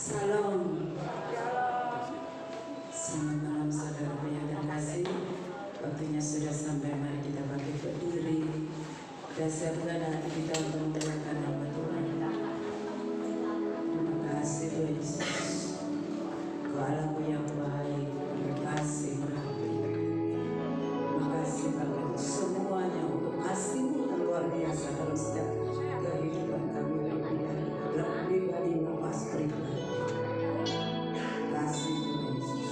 Salam. Selamat malam saudara yang terkasih. Waktunya sudah sampai, mari kita bangkit berdiri dan siapkan hati kita untuk memuliakan nama Tuhan. Terima kasih Tuhan Yesus, Kau Allahku yang baik, terima kasih Rabbi. Terima kasih Bapa untuk semuanya, untuk kasih-Mu yang luar biasa dalam setiap kehidupan kami pribadi maupun pribadi. Kasih Tuhan Yesus.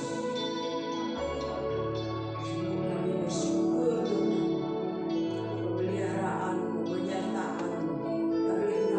Kami bersyukur Tuhan, pemeliharaan-Mu, penyertaan-Mu, perlindungan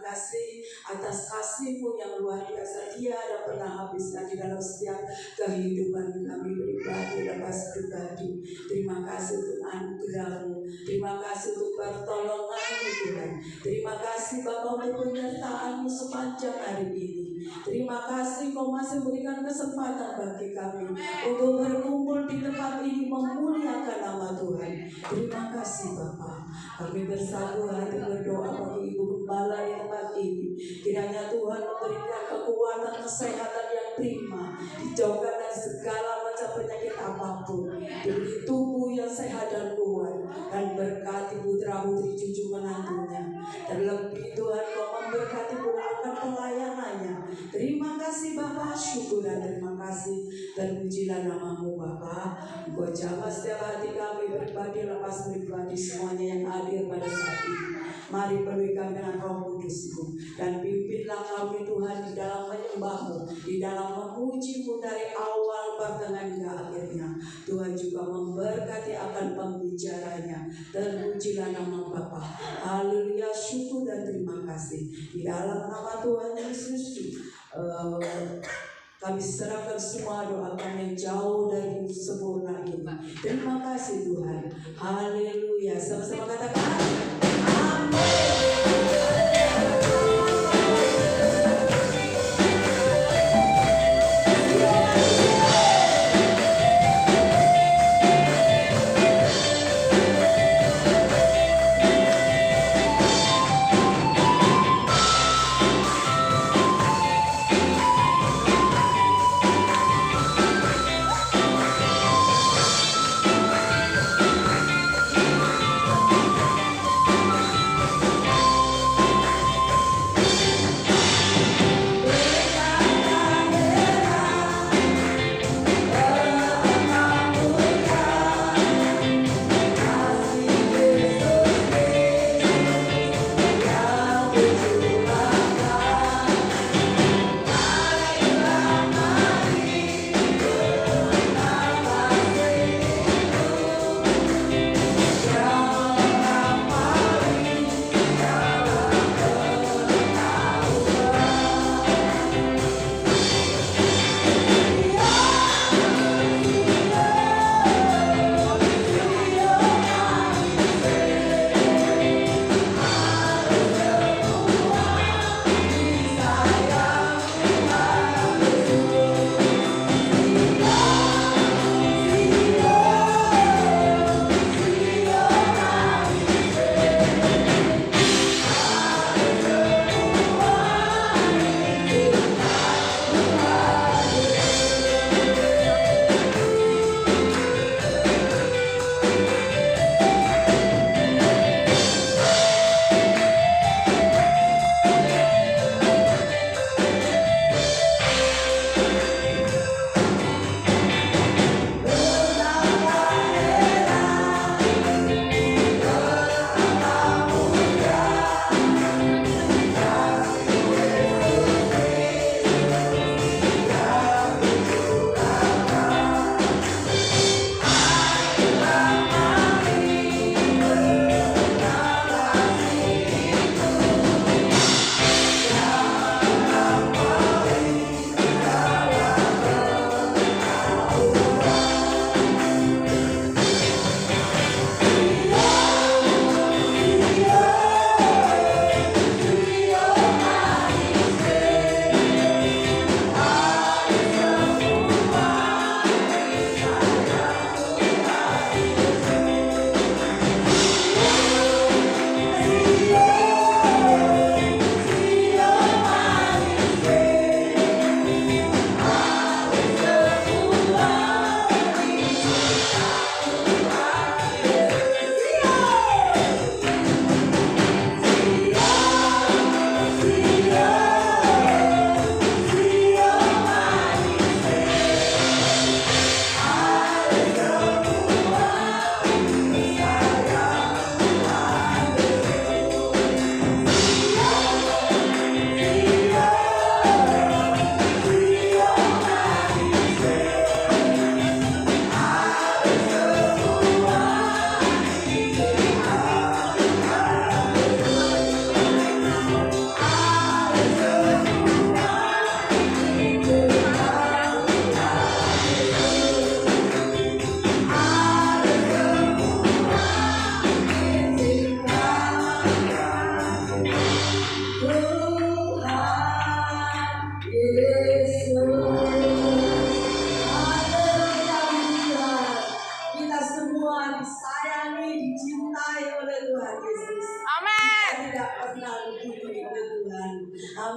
kasih atas kasih-Mu yang luar biasa tiada pernah habisnya di dalam setiap kehidupan kami pribadi lepas pribadi. Terima kasih untuk anugerah-Mu, terima kasih untuk pertolongan-Mu Tuhan. Terima kasih Bapa untuk penyertaan-Mu sepanjang hari ini. Terima kasih Kau masih berikan kesempatan bagi kami untuk berkumpul di tempat ini memuliakan nama Tuhan. Terima kasih Bapa. Kami bersatu hati berdoa bagi Ibu Gembala di tempat ini. Kiranya Tuhan memberikan kekuatan, kesehatan yang prima, dijauhkan dari segala macam penyakit apapun. Diberi tubuh yang sehat dan kuat, dan berkati putra putri cucu menantunya. Terlebih Tuhan Kau memberkati pula akan pelayanannya. Terima kasih Bapa, syukur dan terima kasih. Terpujilah nama-Mu Bapa. Engkau jamah setiap hati kami pribadi lepas pribadi semuanya yang hadir pada saat ini. Mari penuhi kami dengan Roh Kudus-Mu dan pimpinlah kami Tuhan di dalam menyembah-Mu, di dalam memuji-Mu dari awal pertengahan hingga akhirnya. Tuhan juga memberkati akan pembicaranya. Terpujilah nama Bapa. Haleluya, syukur dan terima kasih. Di dalam nama Tuhan Yesus kami serahkan semua doa kami yang jauh dari sempurna ini. Terima kasih Tuhan. Haleluya. Sama-sama katakan amin.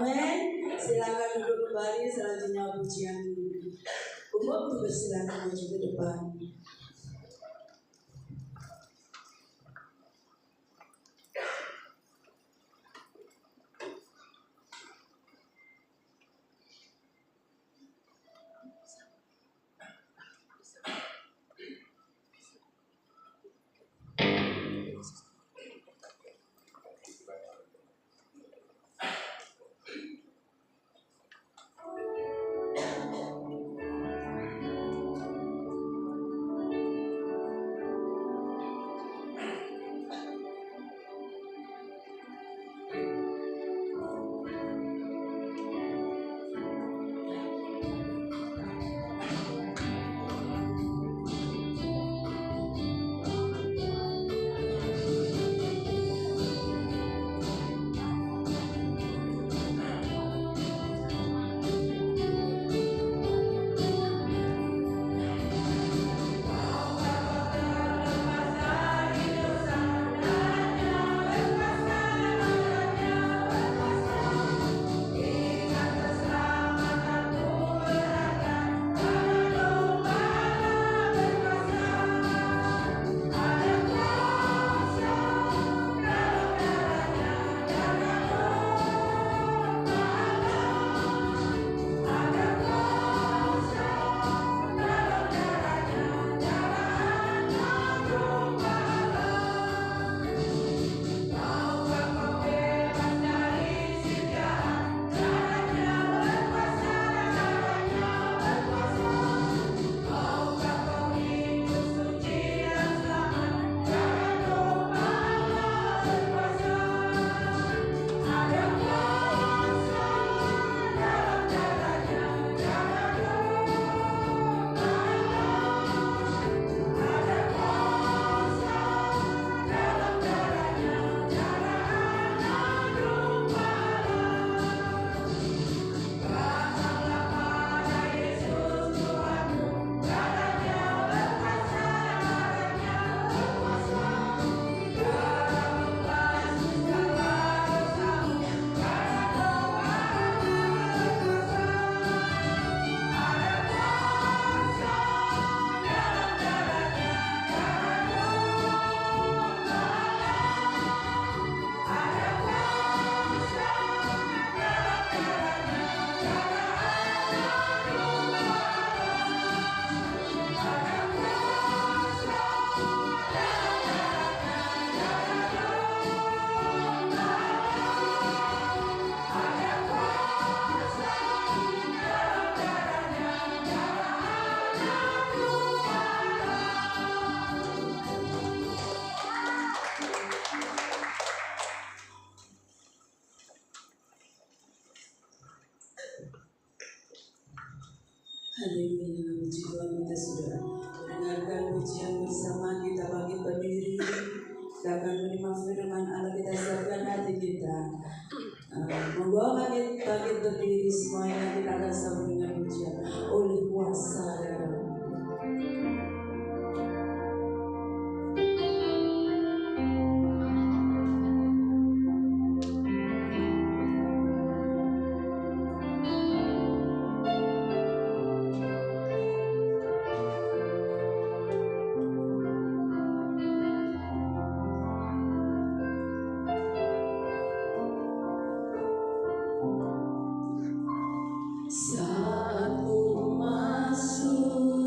Amin. Silakan duduk kembali. Selanjutnya pujian umum dipersilakan maju ke depan. Hadirin yang puji Tuhan, kita sudah mendengarkan pujian bersama. Kita bangkit berdiri, kita akan menerima firman Allah. Kita siapkan hati kita. Monggo bangkit berdiri semuanya. Kita akan sambung dengan pujian oleh kuasa darah. Saat ku masuk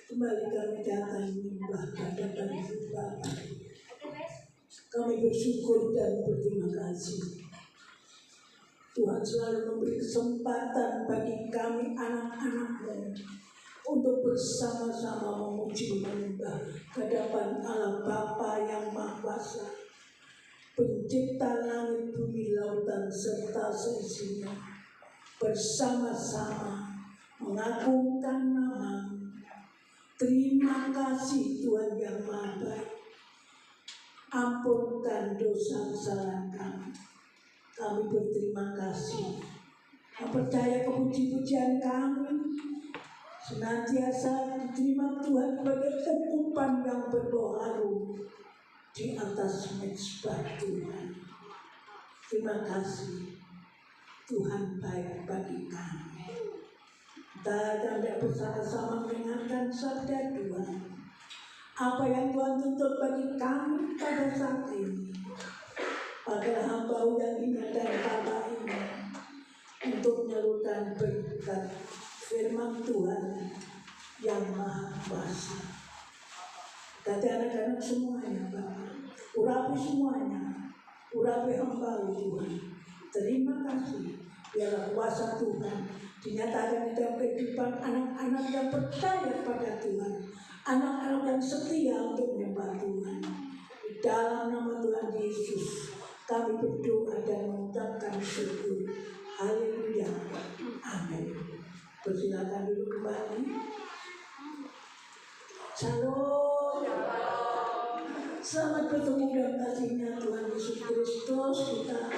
Kembali kami datang menyembah hadapan Bapa. Kami bersyukur dan berterima kasih. Tuhan selalu memberi kesempatan bagi kami anak-anak-Mu untuk bersama-sama memuji menyembah hadapan Allah Bapa yang Maha Kuasa, Pencipta langit, bumi, lautan serta seisinya, bersama-sama mengagungkan nama-Mu. Terima kasih Tuhan yang Maha Baik. Ampunkan dosa kesalahan kami. Kami berterima kasih. Percaya kepuji-pujian kami senantiasa diterima Tuhan sebagai umpan yang berbau harum di atas mezbah Tuhan. Terima kasih. Tuhan baik bagi kami. Kita akan bersama-sama mendengarkan sabda Tuhan. Apa yang Tuhan tuntut bagi kami pada saat ini, pada hamba yang ingat dan kata ini, untuk menyalurkan berkat firman Tuhan yang Maha Kuasa. Kata anak-anak semuanya, Bapak, urapi semuanya, urapi hamba Tuhan. Terima kasih, biarlah kuasa Tuhan dinyatakan di dalam kehidupan anak-anak yang percaya pada Tuhan, anak-anak yang setia untuk menyembah Tuhan. Di dalam nama Tuhan Yesus kami berdoa dan mengucapkan syukur. Haleluya. Amin. Persilakan duduk kembali. Shalom. Selamat bertemu dalam kasih-Nya Tuhan Yesus Kristus. Kita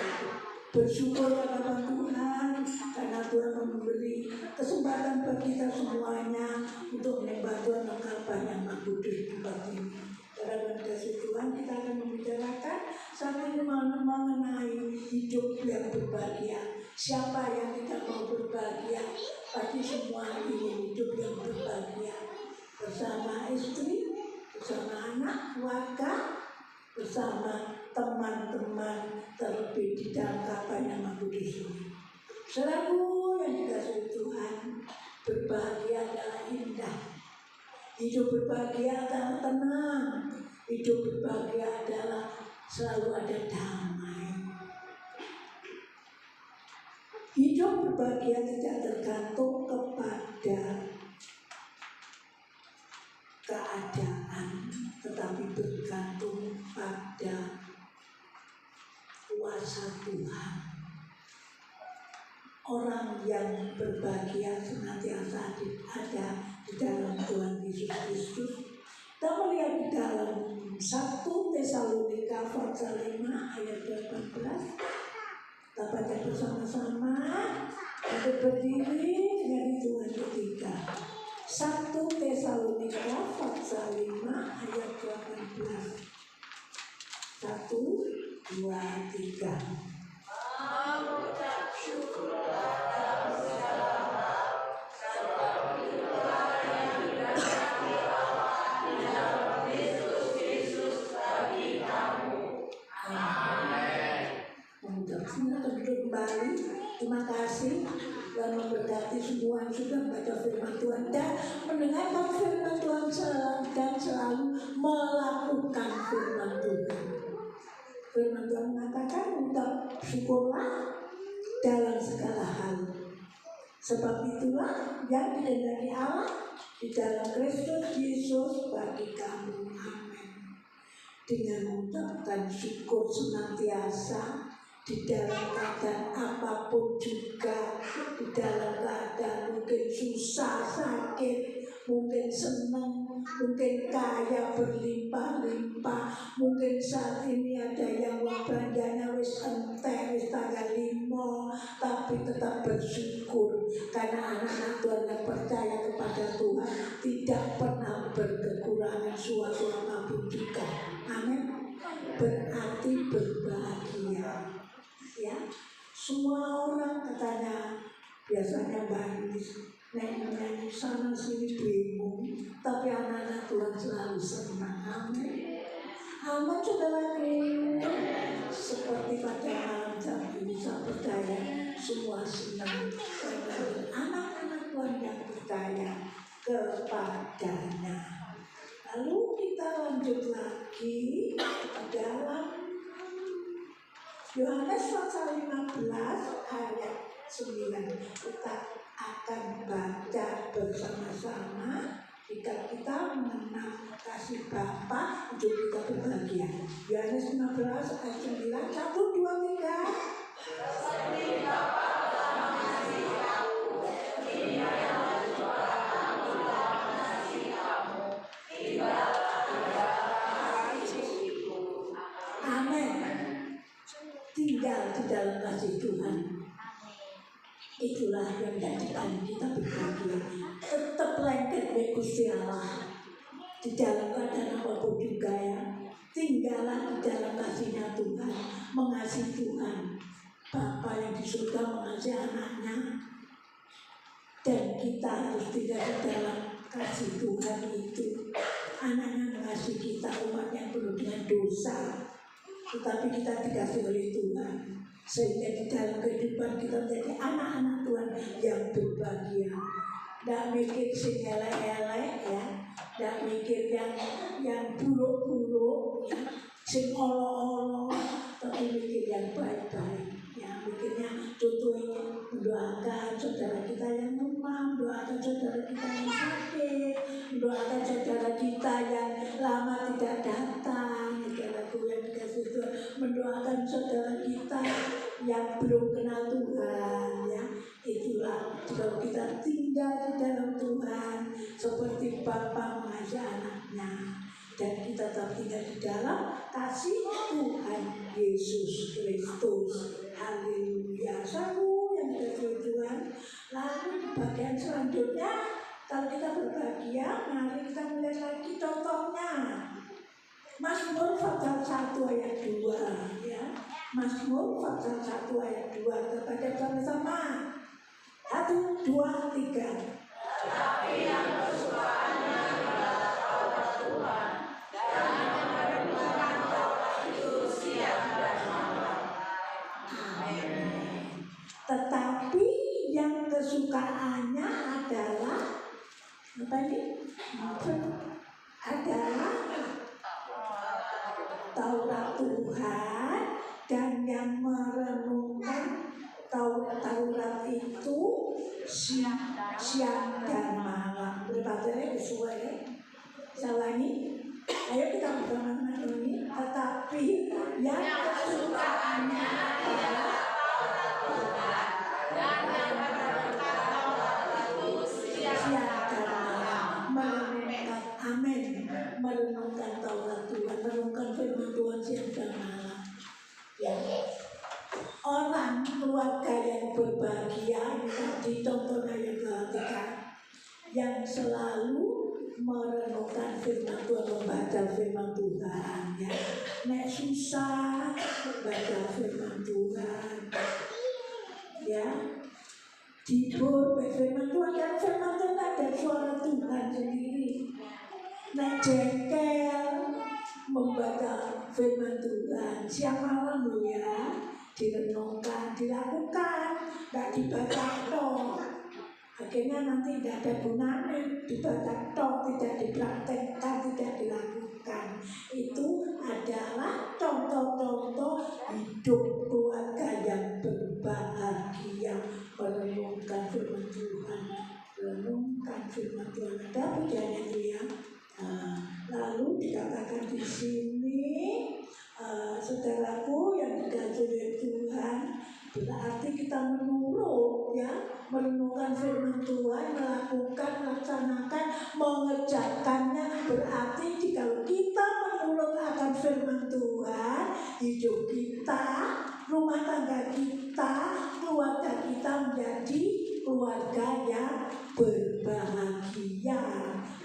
bersyukur kepada Tuhan karena Tuhan memberi kesempatan bagi kita semuanya untuk menyembah Tuhan Engkau yang Maha Kudus di tempat ini. Karena kasih Tuhan kita akan membicarakan sampai mengenai hidup yang berbahagia. Siapa yang tidak mau berbahagia? Pasti semua ingin hidup yang berbahagia bersama istri, bersama anak, keluarga, bersama teman-teman, terlebih di dalam kapal yang Maha Kudus ini. Selalu yang dikasihi Tuhan, berbahagia adalah indah. Hidup berbahagia adalah tenang. Hidup berbahagia adalah selalu ada damai. Hidup berbahagia tidak tergantung kepada keadaan, tetapi bergantung pada kuasa Tuhan. Orang yang berbahagia senantiasa ada di dalam Tuhan Yesus Kristus. Kita melihat di dalam 1 Tesalonika pasal 5 ayat 18. Kita baca bersama-sama. Untuk berdiri dengan hitungan ketiga. 1 Tesalonika pasal 5 ayat 18. 1, 2, 3. Mengucap syukur dalam segala hal seperti doa yang dirahmati Allah di dalam Kristus bagi kamu. Amin. Mengucap syukur kembali. Terima kasih Tuhan memberkati semua yang sudah membaca firman Tuhan dan mendengarkan firman Tuhan dan selalu melakukan firman Tuhan. Firman Tuhan mengatakan mengucap syukurlah dalam segala hal. Sebab itulah yang dikehendaki Allah di dalam Kristus Yesus bagi kamu. Amin. Dengan mengucapkan syukur senantiasa di dalam keadaan apapun juga, di dalam keadaan mungkin susah, sakit, mungkin senang, mungkin kaya berlimpah-limpah, mungkin saat ini ada yang uang belanjanya wis entek, wis tanggal 5, tapi tetap bersyukur karena anak-anak Tuhan yang percaya kepada Tuhan tidak pernah berkekurangan suatu apapun juga. Amin. Berarti berbahagia. Ya, semua orang katanya biasanya bagus, nyanyi sana sini bingung, tapi anak-anak Tuhan selalu senang. Amin. Amin, saudaraku. Seperti pada malam jam ini saya percaya semua senang karena anak-anak Tuhan yang percaya kepadanya. Lalu kita lanjut lagi dalam Yohanes pasal 15 ayat 9. Kita akan baca bersama-sama. Jika kita mengenal kasih Bapa, untuk kita berbahagia. Yohanes 15 ayat 9, 1, 2, 3. Amin. Tinggal di dalam kasih Tuhan. Itulah yang menjadikan kita berbahagia. Tetap lengket dengan Gusti Allah. Di dalam keadaan apapun juga ya. Tinggallah di dalam kasihnya Tuhan. Mengasihi Tuhan. Bapa yang di surga mengasihi anaknya. Dan kita harus tinggal di dalam kasih Tuhan itu. Anaknya mengasihi kita, umat yang penuh dengan dosa. Tetapi kita dikasih oleh Tuhan. Sehingga di dalam kehidupan kita menjadi anak-anak Tuhan yang berbahagia. Tidak mikir sing elek-elek ya. Tidak mikir yang buruk-buruk ya. Sing olo-olo. Tapi mikir yang baik-baik. Ya, mikirnya contohnya mendoakan saudara kita yang lemah, mendoakan saudara kita yang sakit, mendoakan saudara kita yang lama tidak datang, saudaraku yang dikasih Tuhan, mendoakan saudara kita yang belum kenal Tuhan, ya. Itulah kalau kita tinggal di dalam Tuhan seperti Bapa mengasihi anaknya. Dan kita tetap tinggal di dalam kasih Tuhan Yesus Kristus. Haleluya. Saudara yang dikasihi Tuhan. Lalu di bagian selanjutnya, kalau kita berbahagia, mari kita melihat lagi contohnya. Mazmur pasal 1 ayat 2 ya. Mazmur pasal 1 ayat 2. Kita baca bersama-sama. 1, 2, 3. Tetapi yang kesukaannya adalah Taurat Tuhan, dan yang merenungkan Taurat itu siang dan malam. Amin. Tetapi yang kesukaannya adalah apa ini? Adalah Taurat Tuhan, dan yang merenungkan Taurat itu siang dan malam. Berbacanya sesuai ya. Salah ini. Ayo kita bersama-sama ini. Tetapi yang kesukaannya adalah Taurat Tuhan, dan yang merenungkan Taurat itu siang dan malam. Merenungkan, amin. Merenungkan Taurat Tuhan, merenungkan firman Tuhan siang dan malam. Ya. Orang keluarga yang berbahagia di contohnya yang ketiga, yang selalu merenungkan firman Tuhan, membaca firman Tuhan ya. Nek susah baca firman Tuhan ya. Dibur firman Tuhan, dan firman Tuhan ada suara Tuhan sendiri. Nek jengkel membaca firman Tuhan siang malam loh ya. Direnungkan, dilakukan, tidak dibaca tok. Akhirnya nanti tidak ada gunanya, dibaca tok, tidak dipraktekkan, tidak dilakukan. Itu adalah contoh-contoh hidup keluarga yang berbahagia, merenungkan firman Tuhan, merenungkan firman Tuhan. Ada pujiannya itu ya. Lalu dikatakan di sini. Saudaraku yang dikasihi Tuhan, berarti kita menurut ya, merenungkan firman Tuhan, melakukan, melaksanakan, mengerjakannya. Berarti jika kita menurut akan firman Tuhan, hidup kita, rumah tangga kita, keluarga kita menjadi keluarga yang berbahagia.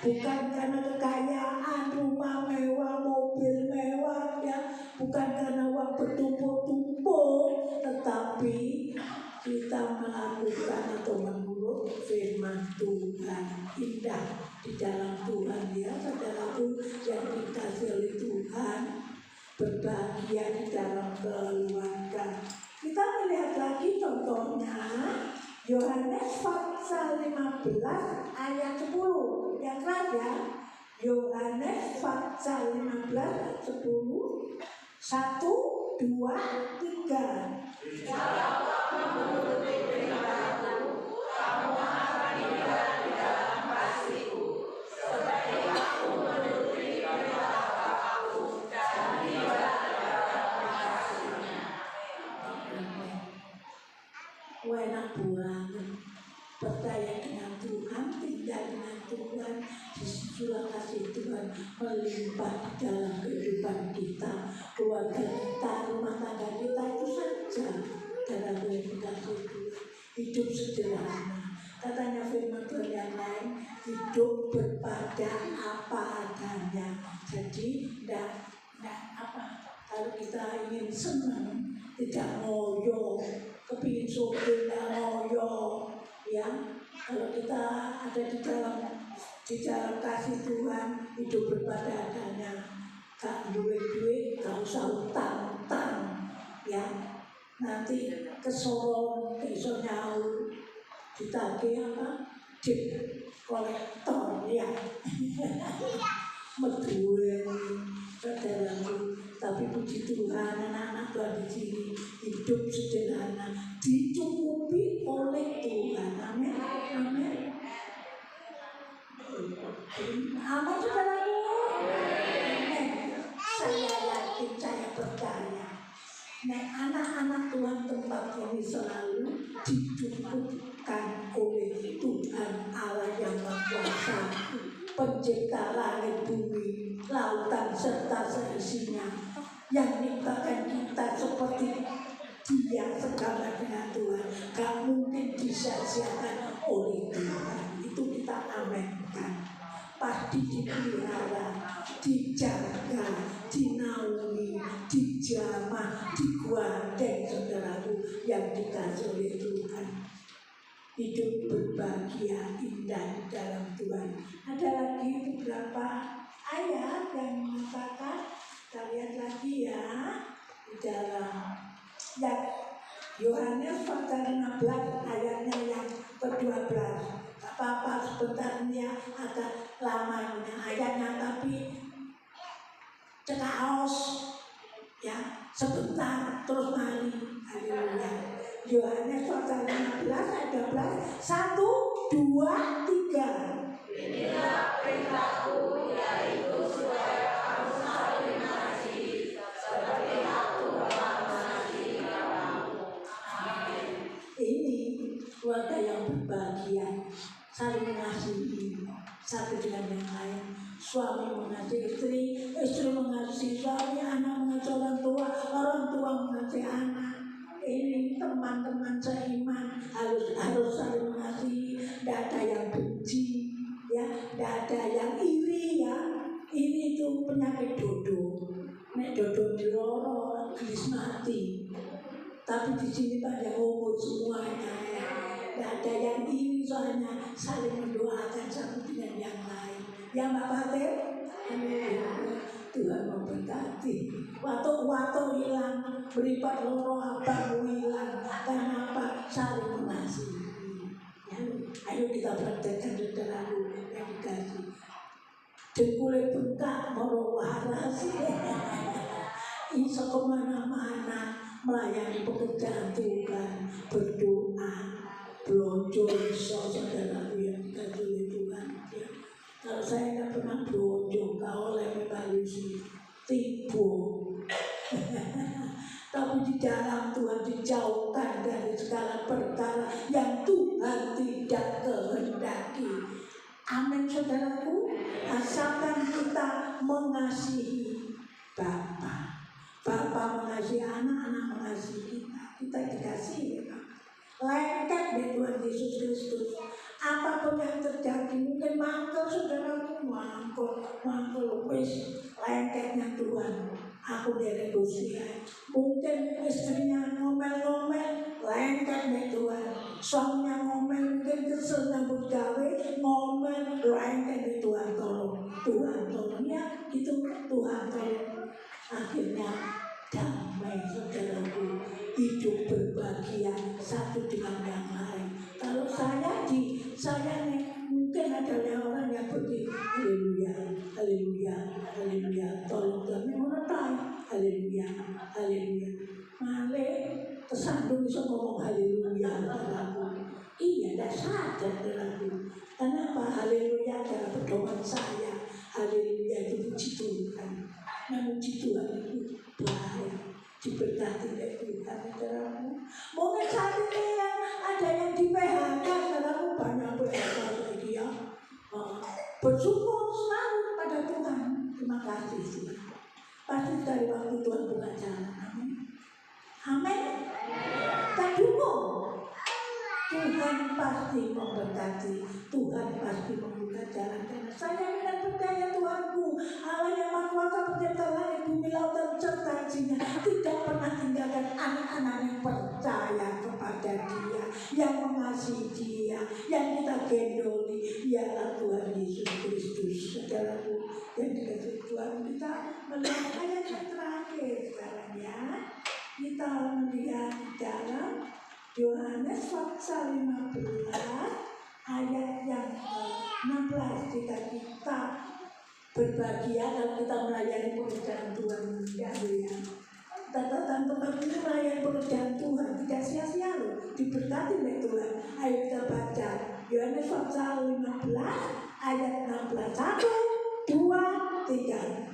Bukan karena kekayaan, rumah mewah, mobil mewah ya, bukan karena uang bertumpuk-tumpuk, tetapi kita melakukan atau menurut firman Tuhan. Indah di dalam Tuhan ya, saudaraku yang dikasihi oleh Tuhan, berbahagia di dalam keluarga. Kita melihat lagi contohnya Yohanes pasal 15 ayat 10. Yang keras ya. Yohanes pasal 15 ayat 10. 1, 2, 3. Enak banget. Percaya dengan Tuhan, tinggal dengan Tuhan, disitulah kasih Tuhan melimpah di dalam kehidupan kita, keluarga kita, rumah tangga kita, itu saja dalam kasih Tuhan. Hidup sederhana. Katanya firman Tuhan yang lain, hidup berbada apa adanya. Jadi tidak apa, kalau kita ingin senang, tidak ngoyo, kepingin sopir tidak ngoyo, ya. Kalau kita ada di dalam kasih Tuhan, hidup berbada adanya, gak duit, gak usah utang, ya. Nanti kesoron, iso nyaur, ditagih apa? Dip kolektor, ya. Medueni, saudaraku. Tapi puji Tuhan, anak-anak Tuhan di sini hidup sederhana, dicukupi oleh Tuhan. Amin, amin. Amin, saudaraku. Amin. Saya yakin, saya percaya. Nah, anak-anak Tuhan tempat ini selalu dicukupkan oleh Tuhan Allah yang Maha Kuasa, Pencipta langit bumi, lautan serta seisinya, yang menciptakan kita seperti Dia segala dengan Tuhan. Gak mungkin disia-siakan oleh Tuhan. Itu kita aminkan. Pasti dipelihara, dijaga, dinaungi, dijamah, digandeng, saudaraku yang dikasih oleh Tuhan. Hidup berbahagia, indah di dalam Tuhan. Ada lagi beberapa ayat yang mengatakan, kita lihat lagi ya, di dalam Yohanes pasal 16 ayatnya yang ke-12. Apa-apa sebenarnya agak lama ayatnya, tapi cekaos ya, sebentar terus mari. Haleluya. Yohanes pasal 16 ayat 12. 1, 2, 3. Inilah perintahku, yaitu supaya kamu saling mengasihi seperti aku telah mengasihi kamu. Amin. Ini keluarga yang berbahagia, saling mengasihi satu dengan yang lain. Suami mengasihi istri, istri mengasihi suami, anak mengasihi orang tua mengasihi anak. Ini teman-teman seiman harus saling mengasihi. Tidak ada yang benci, ya, tidak ada yang iri, ya. Ini itu penyakit dodo. Nek dodo di loro, gelis mati. Tapi di sini banyak umur semuanya, ya. Tidak ada yang iri, soalnya saling mendoakan satu dengan yang lain. Ya Mbak Fatir, Tuhan memberkati. Waktu hilang, beripat loro abang hilang. Kenapa? Saling mengasihi. Ya, ayo kita praktekkan saudaraku yang dikasih. Dengkulnya bengkak, moro waras. Iso kemana-mana melayani pekerjaan Tuhan, berdoa, belanja iso saudaraku yang dikasih oleh Tuhan. Ya. Kalau saya tidak pernah belanja, gak oleh membalusi tipu. Tapi di dalam Tuhan dijauhkan dari segala perkara yang Tuhan tidak kehendaki. Amin saudaraku. Asalkan kita mengasihi Bapa, Bapa mengasihi anak, anak mengasihi kita dikasihi Bapa. Lengket di Tuhan Yesus Kristus. Apapun yang terjadi, mungkin mangkel saudaraku, mangkel wis lengketnya Tuhan. Aku dari Gusti. Mungkin istrinya ngomel-ngomel, lengket di Tuhan. Suaminya ngomel, mungkin kesel nyambut gawe, ngomel, lengket di Tuhan. Tolong, Tuhan tolong ya, itu Tuhan tolong. Akhirnya damai saudaraku, hidup berbahagia satu dengan yang lain. Kalau saya nih mungkin ada orang yang pergi haleluya, haleluya, haleluya, tolong kami menetai, haleluya, haleluya. Malah tersandung bisa ngomong haleluya dalamku. Iya, tidak sadar dalamku. Kenapa haleluya adalah pedoman saya? Haleluya itu puji Tuhan. Memuji Tuhan itu baik. Diberkati oleh Tuhan dalamku. Mungkin saat ini ada yang di PHK, dalamku banyak PHK lagi ya. Bersyukur selalu pada Tuhan. Terima kasih Tuhan. Pasti dari waktu Tuhan buka jalan. Amin. Amin. Kita dukung. Tuhan pasti memberkati, Tuhan pasti membuka jalan. Karena saya benar percaya Tuhanku, Allah yang Maha Kuasa pencipta langit, bumi, laut dan serta isinya, tidak pernah tinggalkan anak-anak yang percaya kepada Dia, yang mengasihi Dia, yang kita gendoli, ialah Tuhan Yesus Kristus. Saudaraku yang dikasihi Tuhan, kita melihat ayat yang terakhir sekarang ya. Kita melihat dalam Yohanes pasal 15 ayat yang 16. Jika kita berbahagia kalau kita melayani pekerjaan Tuhan, ya. Kita datang tempat ini melayani pekerjaan Tuhan, tidak sia-sia loh, diberkati oleh Tuhan. Ayo kita baca Yohanes pasal 15 ayat 16. 1, 2, 3.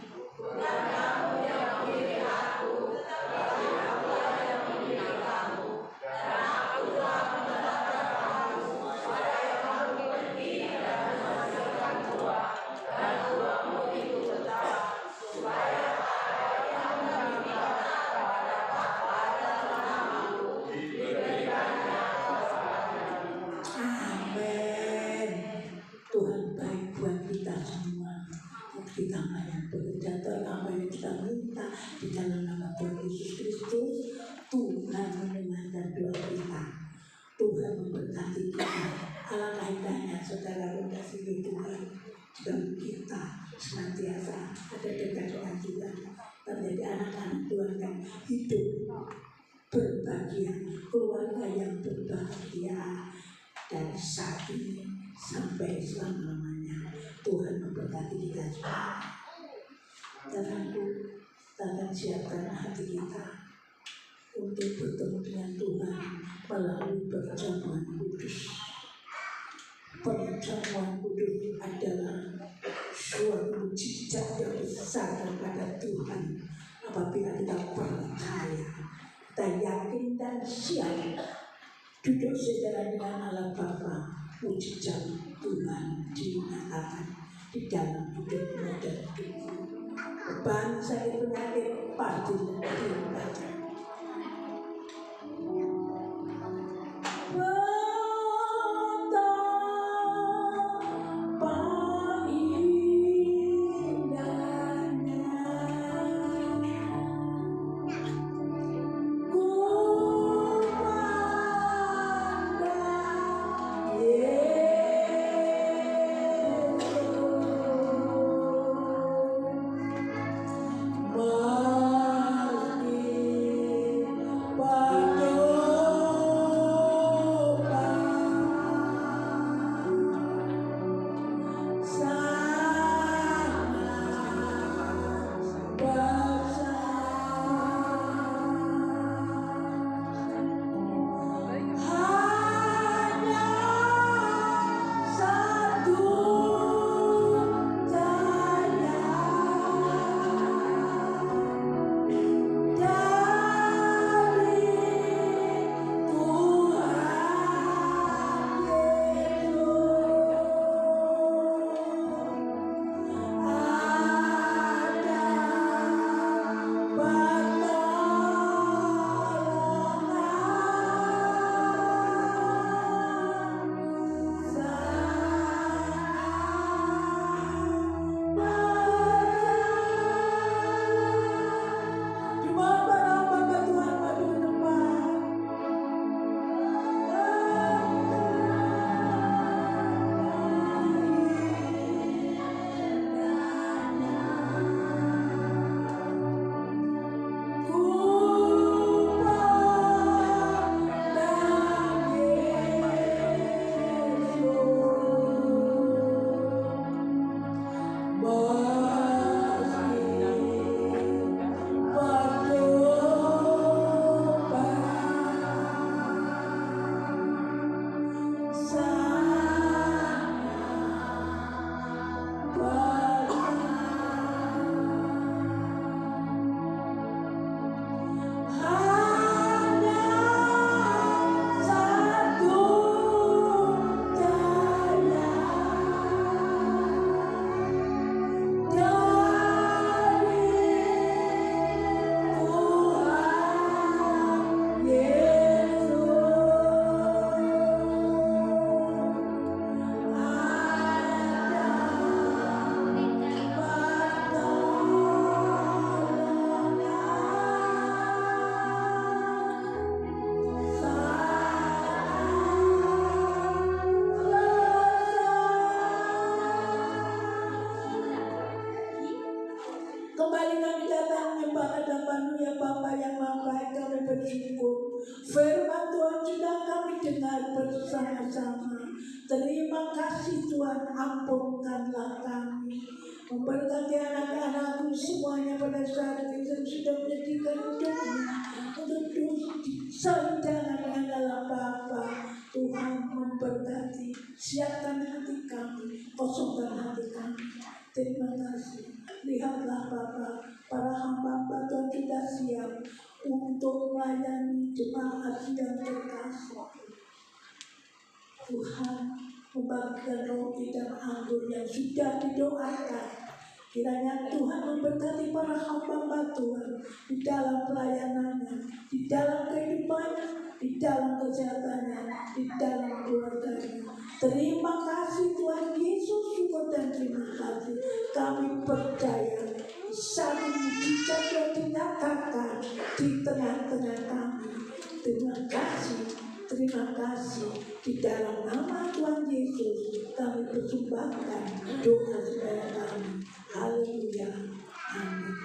Kita yang bekerja dalam apa yang kita minta di dalam nama Tuhan Yesus Kristus, Tuhan mendengarkan doa kita, Tuhan memberkati kita. Alangkah indahnya saudara mengasihi Tuhan jika kita senantiasa ada dekat dengan Tuhan, menjadi anak-anak Tuhan yang hidup berbahagia, keluarga yang berbahagia dari saat ini sampai selama-lamanya. Tuhan memberkati kita semua. Dan aku akan siapkan hati kita untuk bertemu dengan Tuhan melalui perjamuan kudus. Perjamuan kudus adalah suatu mujizat yang besar daripada Tuhan. Apabila kita percaya, kita yakin dan siap duduk sejalan dengan Allah Bapa, mujizat Tuhan dinyatakan di dalam hidupmu dan hidupku. Beban sakit penyakit pasti dilupakan. hadapan-Mu ya Bapa yang Maha Baik, kami bersyukur. Firman Tuhan sudah kami dengar bersama-sama. Terima kasih Tuhan, ampunkanlah kami. Memberkati anak-anakku semuanya pada saat itu sudah menjadikan hidupnya untuk seiringan dengan dalam Bapa. Tuhan memberkati, siapkan hati kami, kosongkan hati kami. Terima kasih. Lihatlah Bapa, para hamba Tuhan sudah siap untuk melayani jemaat yang terkasih. Tuhan membagikan roti dan anggur yang sudah didoakan. Kiranya Tuhan memberkati para hamba Tuhan di dalam pelayanannya, di dalam kehidupannya, di dalam kesehatannya, di dalam keluarganya. Terima kasih Tuhan Yesus, syukur dan terima kasih. Kami percaya satu mujizat yang dinyatakan di tengah-tengah kami. Terima kasih. Di dalam nama Tuhan Yesus kami persembahkan doa supaya kami. Haleluya. Amin.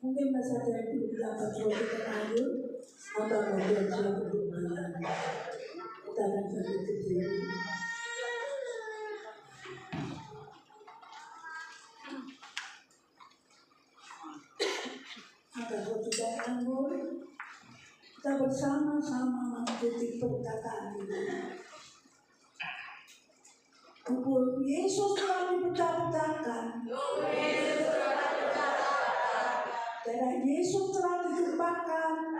Mungkin masih ada yang belum dapat roti dan anggur, atau bagian siap untuk makan. Kita akan sambil berdiri. Ada roti dan anggur, kita bersama-sama mengikuti perkataan ini. Tubuh Yesus telah dipecah-pecahkan. Darah Yesus telah ditumpahkan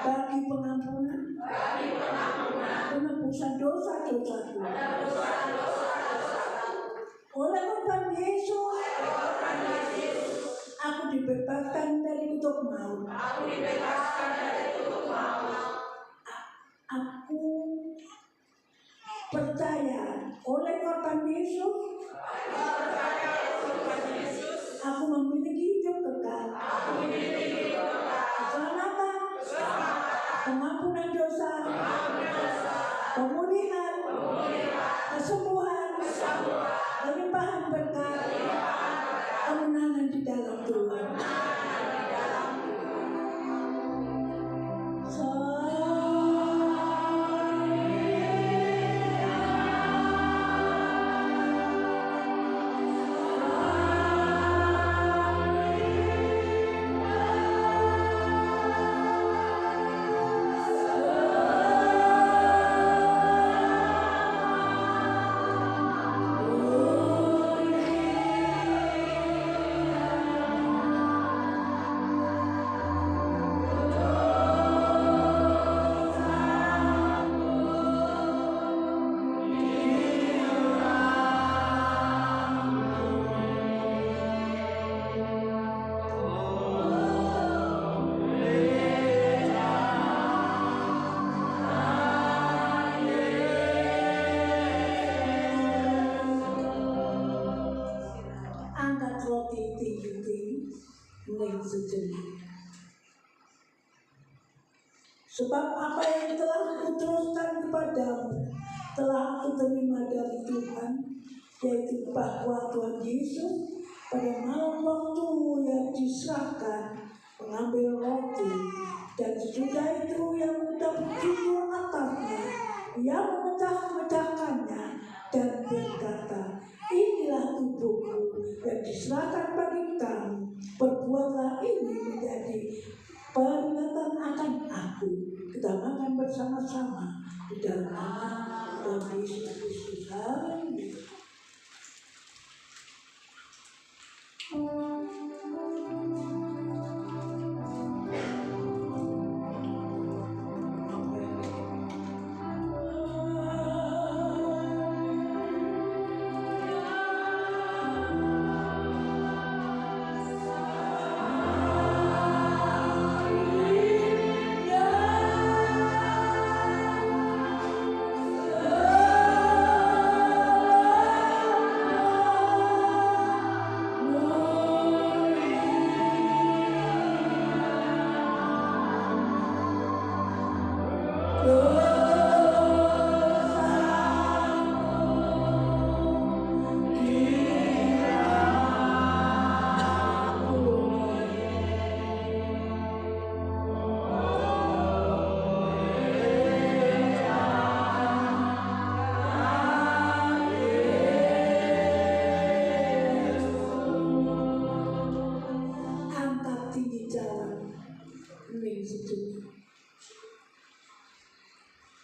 bagi pengampunan, penebusan dosa-dosaku. Oleh korban Yesus, aku dibebaskan dari kutuk maut. Aku percaya oleh korban Yesus, aku memiliki hidup kekal. Sebab apa yang telah kuteruskan kepadamu telah aku terima dari Tuhan, yaitu bahwa Tuhan Yesus pada malam waktu yang diserahkan mengambil roti, dan sesudah itu yang mengucap syukur atasnya, ia memecah-mecahkannya dan berkata, inilah tubuhku yang diserahkan bagi kamu, perbuatlah ini menjadi peringatan akan aku. Kita makan bersama-sama di dalam nama Tuhan Yesus Kristus. Haleluya.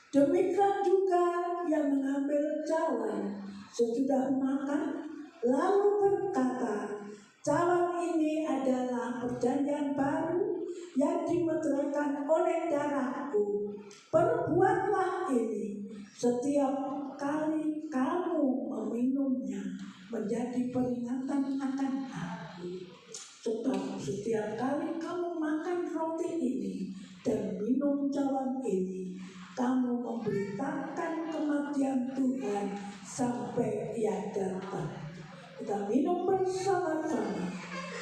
Demikian juga yang mengambil cawan sesudah makan, lalu berkata, cawan ini adalah perjanjian baru yang dimeteraikan oleh darahku. Perbuatlah ini setiap kali kamu meminumnya menjadi peringatan akan aku. Sebab setiap kali kamu makan roti ini dan minum cawan ini, kamu memberitakan kematian Tuhan sampai Ia datang. Kita minum bersama-sama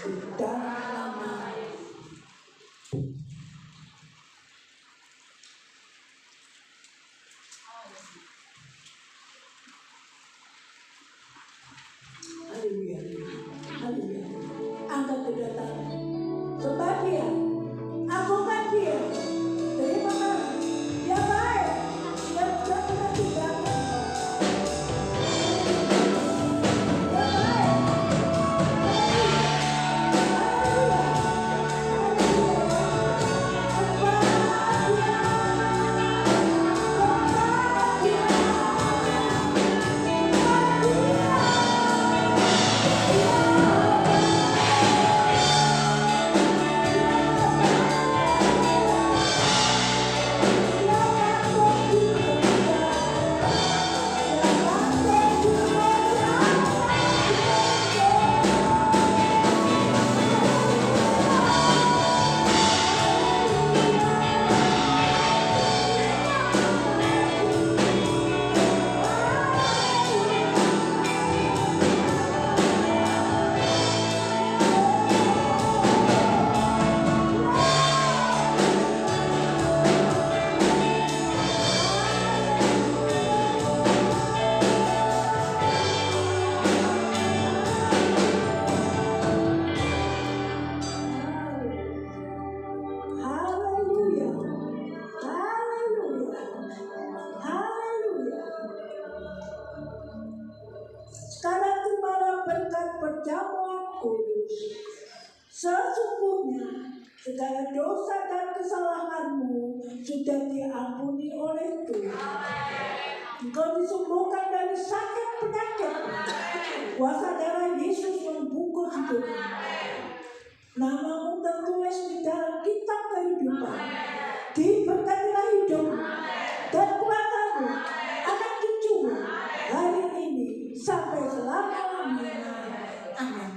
di dalam nama Haleluya. Haleluya. Angkat kedua tangan. Sebab Dia, agungkan Dia. Terima kasih. Dia baik. Dia sudah pernah tinggalkan. Dia baik. Sekarang terimalah berkat perjamuan kudus. Sesungguhnya segala dosa dan kesalahanmu sudah diampuni oleh Tuhan. Engkau disembuhkan dari sakit penyakit. Kuasa darah Yesus membungkus hidupmu. Namamu tertulis di dalam kitab kehidupan. Diberkatilah hidupmu dan keluargamu, anak cucumu hari ini sampai selama-lamanya. Amin.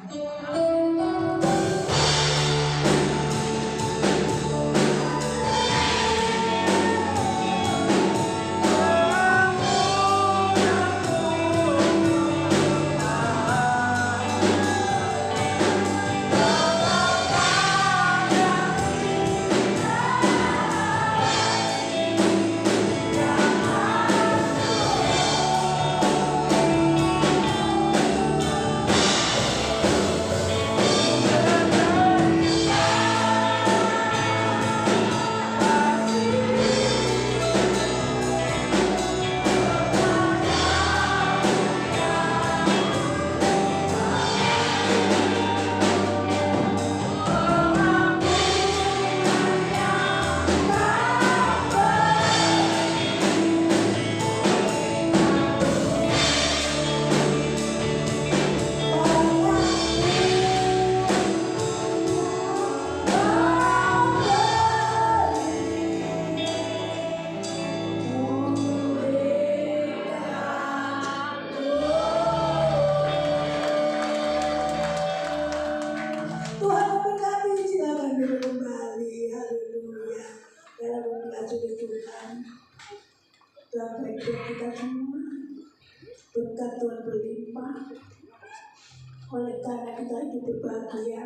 buat kita semua. Berkat Tuhan berlimpah. Oleh karena kita hidup berbahagia,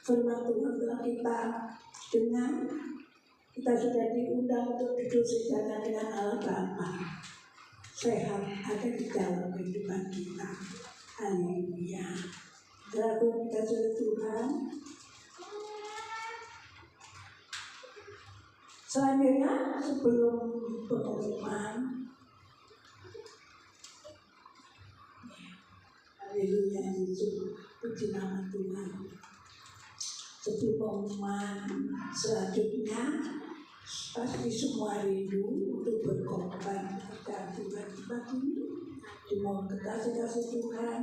firman Tuhan telah kita dengar. Kita sudah diundang untuk duduk sejajar dengan Allah Bapa. Sehat ada di dalam kehidupan kita. Haleluya. Terlalu kita sudah Tuhan. Selanjutnya sebelum pengumuman, haleluya, Yesus, puji nama Tuhan. Sebelum pengumuman selanjutnya, pasti semua rindu untuk berkorban kepada Tuhan pagi ini. Dimohon kekasih-kasih Tuhan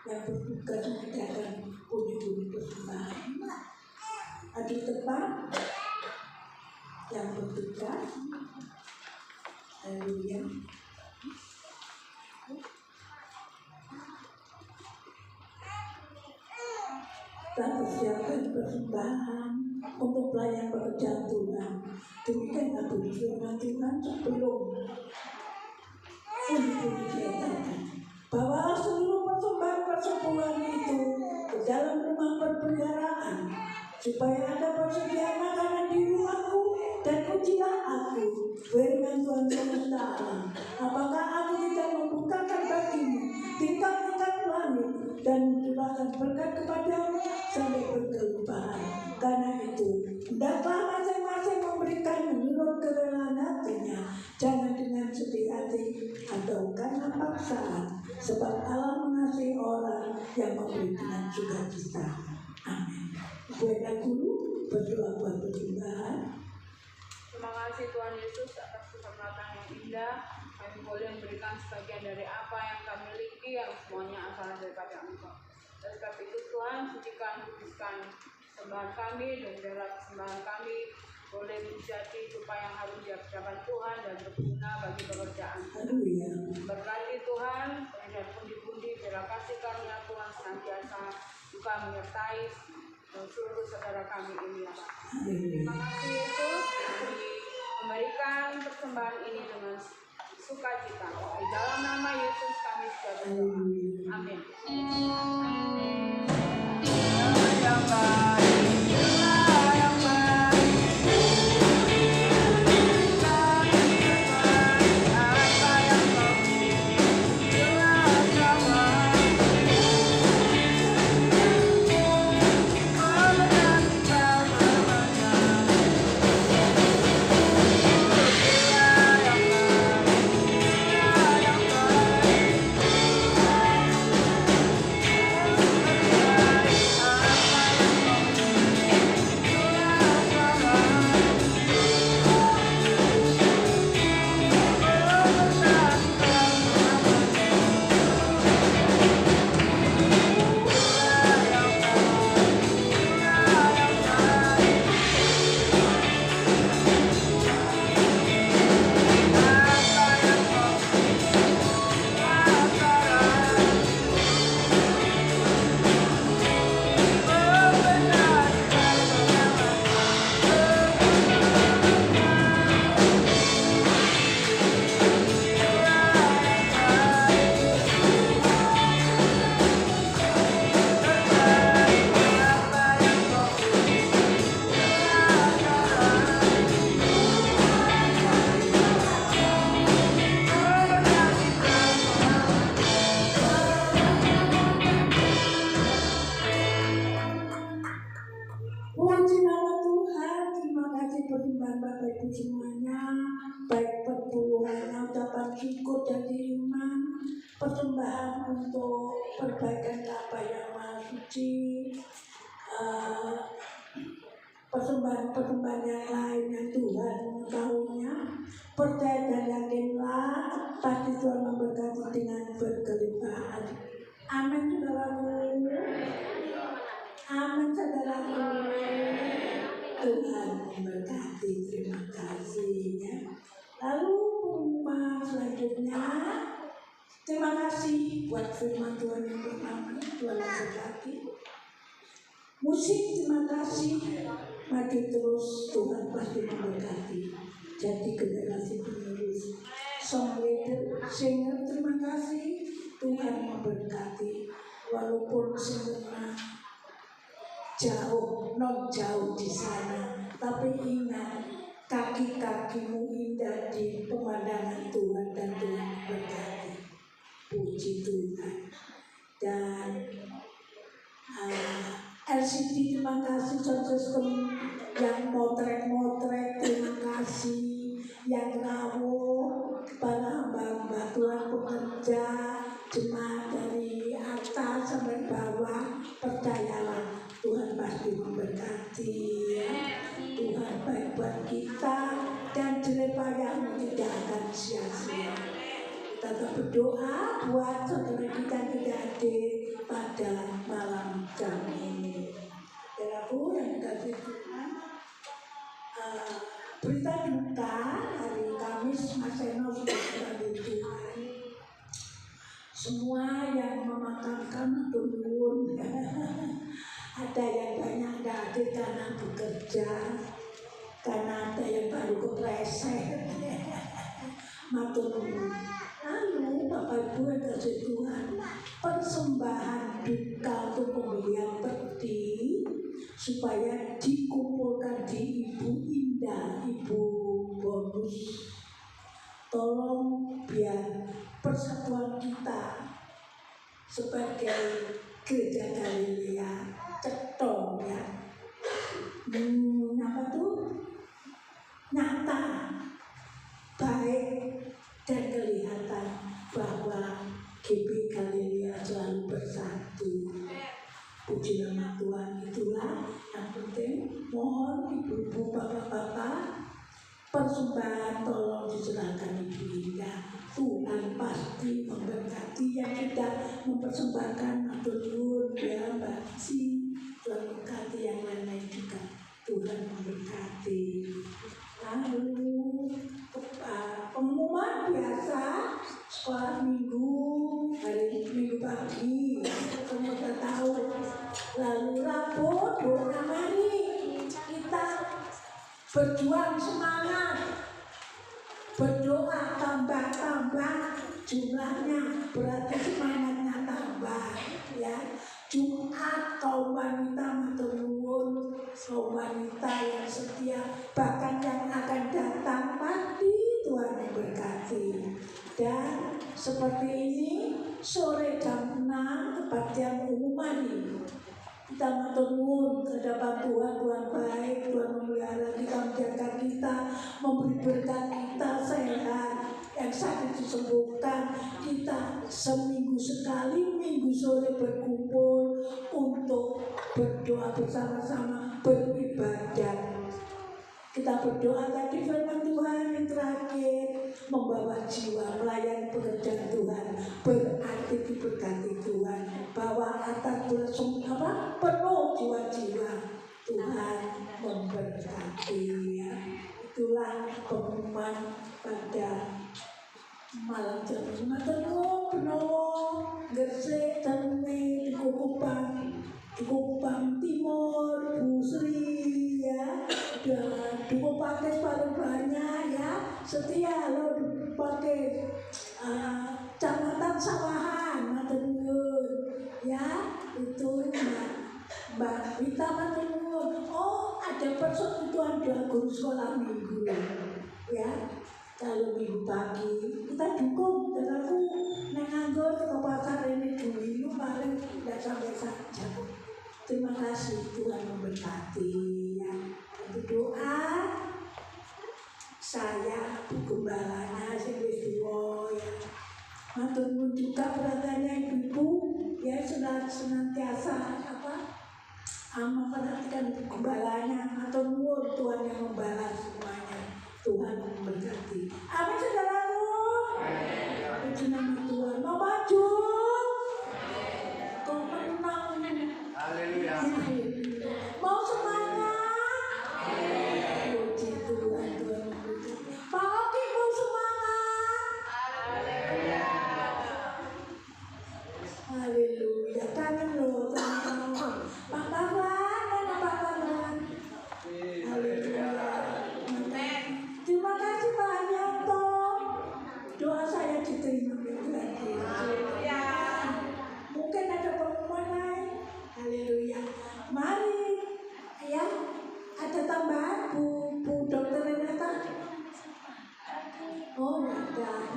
yang bertugas menyediakan pundi-pundi persembahan. Adu tepat yang bertugas, haleluya. Kita persiapkan persembahan untuk pelayan pekerjaan Tuhan. Demikianlah bunyi firman Tuhan sebelum pundi-pundi diadakan. Bawalah seluruh persembahan persepuluhan itu ke dalam rumah perbendaharaan, supaya ada persediaan makanan di rumahku, dan pujilah aku, firman Tuhan semesta alam. Apakah aku tidak membukakan bagimu tingkap-tingkap langit dan mencurahkan berkat kepadamu sampai berkelimpahan? Karena itu, hendaklah masing-masing memberikan menurut kerelaan hatinya, jangan dengan sedih hati atau karena paksaan, sebab Allah mengasihi orang yang memberi dengan sukacita. Amin. Buatlah guru berdoa buat persembahan. Terima kasih Tuhan Yesus atas kesempatan yang indah. Kami boleh memberikan sebagian dari apa yang kami miliki, yang semuanya asal daripada Engkau. Oleh sebab itu Tuhan, sucikan, kuduskan persembahan kami, dan biarlah persembahan kami boleh menjadi upaya yang harum di hadapan Tuhan dan berguna bagi pekerjaan. Berkati Tuhan, dan pundi-pundi, biarlah kasih karunia Tuhan senantiasa juga menyertai seluruh saudara kami ini, ya Pak. Terima kasih Yesus, kami memberikan persembahan ini dengan sukacita. Di dalam nama Yesus kami sudah berdoa. Amin. Puji nama Tuhan, terima kasih persembahan Bapak Ibu semuanya, baik perpuluhan, ucapan syukur dan iman, persembahan untuk perbaikan apa yang Maha Suci, persembahan-persembahan yang lain yang Tuhan mengetahuinya. Percaya dan yakinlah, pasti Tuhan memberkati dengan berkelimpahan. Amin, saudaraku. Amin, saudaraku. Tuhan memberkati, terima kasih ya. Lalu pengumuman selanjutnya, terima kasih buat firman Tuhan yang pertama, Tuhan memberkati. Musik, terima kasih, maju terus, Tuhan pasti memberkati. Jadi generasi penerus, songwriter Sehingga terima kasih Tuhan memberkati. Walaupun sebenarnya jauh, non jauh di sana, tapi ingat kaki-kakimu indah di pemandangan Tuhan dan Tuhan memberkati. Puji Tuhan. Dan LCD terima kasih, sound system yang motret-motret terima kasih, yang rawuh kepada hamba-hamba Tuhan pekerja jemaat dari atas sampai bawah, percayalah Tuhan pasti memberkati. Tuhan baik buat kita dan jerepayahmu tidak akan sia-sia. Kita berdoa buat saudara kita tidak hadir pada malam jam ini. Dan aku yang dikasih Tuhan, berita duka hari Kamis Mas Eno sudah berada Tuhan. Semua yang memakamkan turun. Ada yang banyak tidak hadir karena bekerja, karena ada yang baru kepleset. Matur nuwun. Lalu Bapak Ibu yang kasih Tuhan, persembahan duka untuk pembelian peti supaya dikumpulkan di Ibu Indah, Ibu Bonus. Tolong biar persatuan kita sebagai Gereja Galilea cetong ya. Apa tuh? Nyata, baik dan kelihatan bahwa GP Galilea selalu bersatu. Puji nama Tuhan, itulah yang penting. Mohon ibu-ibu, bapak-bapak, persembahan tolong diserahkan Ibu Indah. Tuhan pasti memberkati yang sudah mempersembahkan. Matur nuwun ya Mbak Si, Tuhan memberkati yang lain-lain juga. Tuhan memberkati. Lalu pengumuman biasa sekolah minggu, hari minggu pagi, kamu sudah tahu. Lalu Rabu doa, mari kita berjuang semangat, berdoa tambah jumlahnya, berarti semangatnya tambah ya. Jumat kaum wanita matur nuwun, kaum wanita yang setia, bahkan yang akan datang pasti Tuhan memberkati. Dan seperti ini sore jam 6 kebaktian umum ini. Kita matur nuwun kepada Tuhan, Tuhan baik, Tuhan memelihara kita, menjaga kita, memberi berkat kita sehat, yang sakit disembuhkan. Kita seminggu sekali, minggu sore berkumpul untuk berdoa bersama-sama, beribadah. Kita berdoa tadi firman Tuhan yang terakhir, membawa jiwa, melayani pekerjaan Tuhan, berarti diberkati Tuhan, bawa atas penuh jiwa-jiwa, Tuhan memberkati ya. Itulah pengumuman pada malam jam 5 penuh Gresik dan di Kupang Timur, Bu Sri ya, dan Dukuh Pakis paling banyak ya, setia lo Dukuh Pakis, Kecamatan Sawahan, Matenun ya, itu Mbak Wita Matenun. Oh, ada persekutuan doa guru sekolah minggu ya. Kalau minggu pagi kita dukung, dan aku nenganggur ke pasar ini dulu paling tidak sampai saja. Terima kasih, Tuhan memberkati ya. Doa saya gembalanya Sindisiwo ya. Matur nuwun juga beratanya ibu ya, sudah senantiasa memperhatikan gembalanya. Matur nuwun, Tuhan yang membalas semuanya. Tuhan memberkati. Amin saudaraku. Puji nama Tuhan. Mau maju? Kau menang. Haleluya. Mau semangat? Puji Tuhan, Tuhan memberkati. Pak Oki mau semangat? Haleluya. Haleluya. Kangen loh teman-teman. Pak Parwan, mana Pak Parwan? Haleluya. Terima kasih Pak Yanto.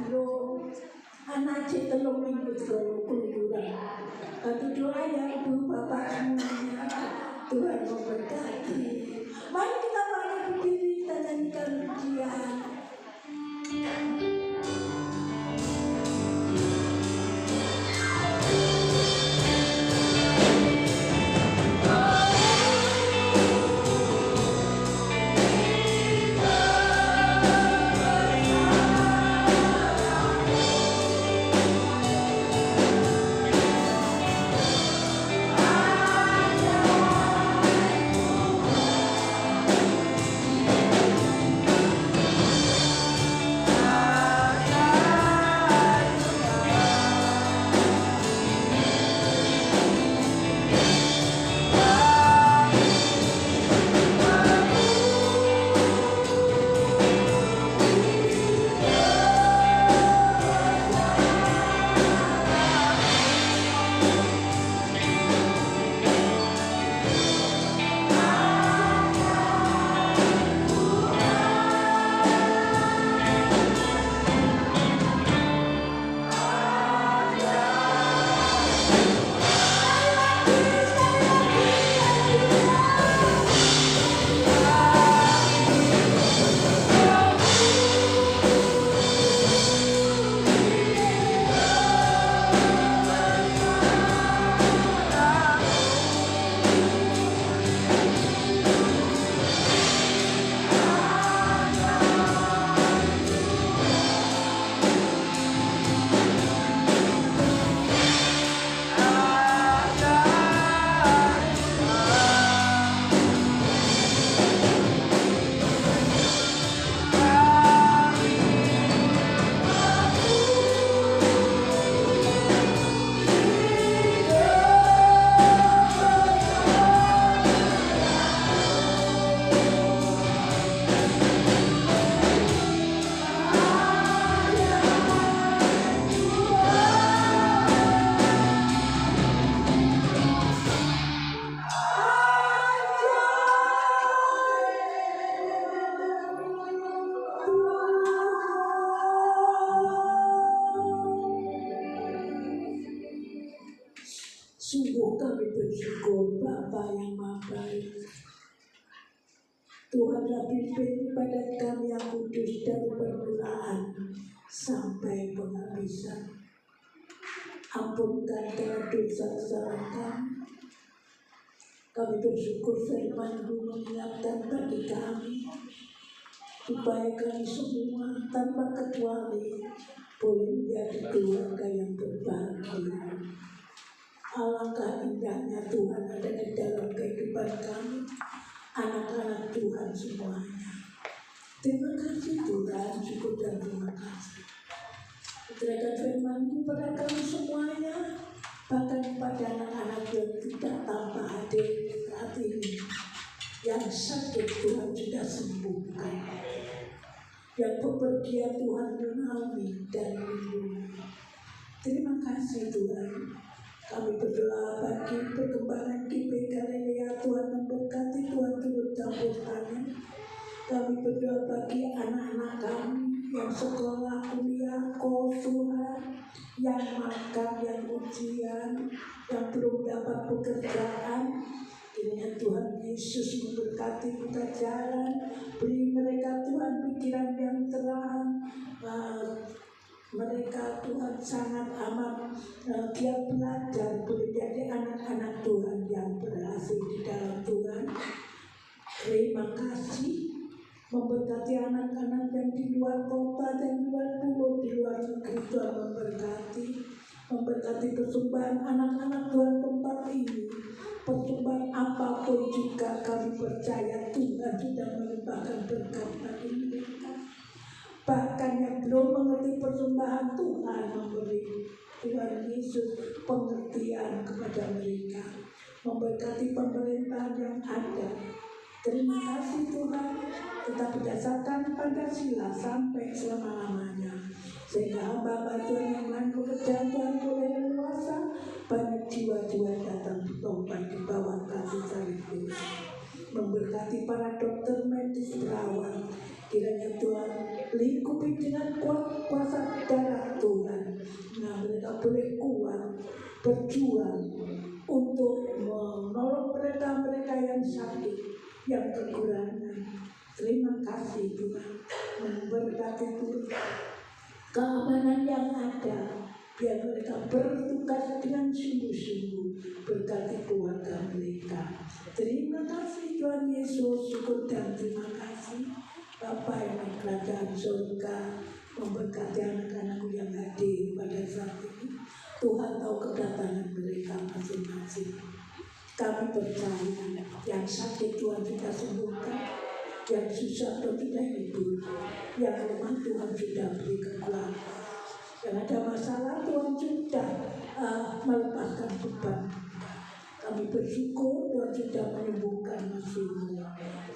belum. Anak cik telung minggu terlalu keluyuran. Tapi doa ya ibu bapak semuanya, Tuhan memberkati. Mari kita berdiri dan nyanyikan pujian. Sungguh kami bersyukur Bapa yang Maha Baik. Tuhan telah pimpin ibadat kami yang kudus dari permulaan sampai penghabisan. Ampunkan segala dosa kesalahan kami. Kami bersyukur firman-Mu mengingatkan bagi kami supaya kami semua tanpa kecuali boleh menjadi keluarga yang berbahagia. Alangkah indahnya Tuhan ada di dalam kehidupan kami, anak-anak Tuhan semuanya. Terima kasih Tuhan, syukur dan terima kasih. Berikan firman-Mu pada kami semuanya, bahkan pada anak-anak yang tidak tampak hadir saat ini, yang sakit Tuhan sudah sembuhkan, yang bepergian Tuhan menaungi dan melindungi. Terima kasih Tuhan. Kami berdoa bagi perkembangan GPK Galilea, Tuhan memberkati, Tuhan turut campur tangan. Kami berdoa bagi anak-anak kami yang sekolah, kuliah, Tuhan, yang makan, yang ujian, yang belum dapat pekerjaan. Kiranya Tuhan Yesus memberkati buka jalan, beri mereka Tuhan pikiran yang terang. Mereka Tuhan sangat amat giat belajar, boleh jadi anak-anak Tuhan yang berhasil di dalam Tuhan. Terima kasih. Memberkati anak-anak yang di luar kota dan luar pulau, di luar negeri, Tuhan memberkati persembahan anak-anak Tuhan tempat ini. Persembahan apapun juga kami percaya Tuhan sudah melimpahkan berkat bagi mereka. Bahkan yang belum mengerti persembahan, Tuhan memberi Tuhan Yesus pengertian kepada mereka. Memberkati pemerintahan yang ada. Terima kasih Tuhan, tetap berdasarkan Pancasila sampai selama-lamanya. Sehingga hamba Tuhan yang lain pekerjaan Tuhan boleh leluasa, banyak jiwa-jiwa datang bertobat di bawah kasih salib Yesus. Memberkati para dokter, medis, perawat Kiranya Tuhan lingkupi dengan kuasa darah Tuhan. Nah, mereka boleh kuat berjuang untuk menolong mereka yang sakit, yang kekurangan. Terima kasih Tuhan, memberkati Tuhan keamanan yang ada, biar mereka bertugas dengan sungguh-sungguh. Berkati keluarga mereka. Terima kasih Tuhan Yesus, syukur dan terima kasih Bapa yang di kerajaan surga, memberkati anak-anakku yang hadir pada saat ini. Tuhan tahu kedatangan mereka masing-masing. Kami percaya yang sakit Tuhan sudah sembuhkan, yang susah Tuhan sudah hibur, yang lemah Tuhan sudah beri kekuatan, yang ada masalah Tuhan sudah melepaskan beban. Kami bersyukur Tuhan sudah menyembuhkan nasimu.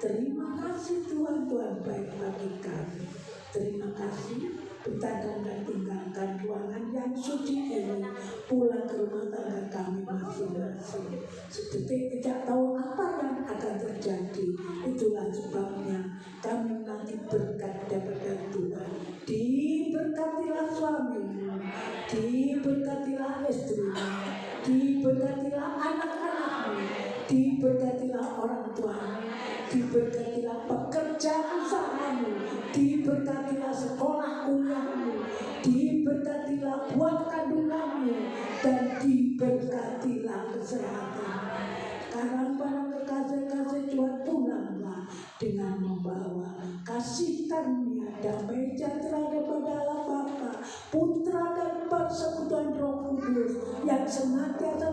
Terima kasih Tuhan, Tuhan baik bagi kami. Terima kasih. Betahkan dan tinggalkan ruangan yang suci ini, pulang ke rumah tangga kami masing-masing. Sedetik tidak tahu apa yang akan terjadi. Itulah sebabnya kami nanti berkat daripada Tuhan. Diberkatilah suamimu, diberkatilah istrimu, diberkatilah anak-anakmu, diberkatilah orang tuamu, diberkatilah pekerjaan usahamu, diberkatilah sekolah kuliahmu, diberkatilah buah kandunganmu, dan diberkatilah kesehatan. Sekarang para kekasih-kasih Tuhan, pulanglah dengan membawa kasih karunia damai sejahtera daripada Allah Bapa, Putra dan persekutuan Roh Kudus yang senantiasa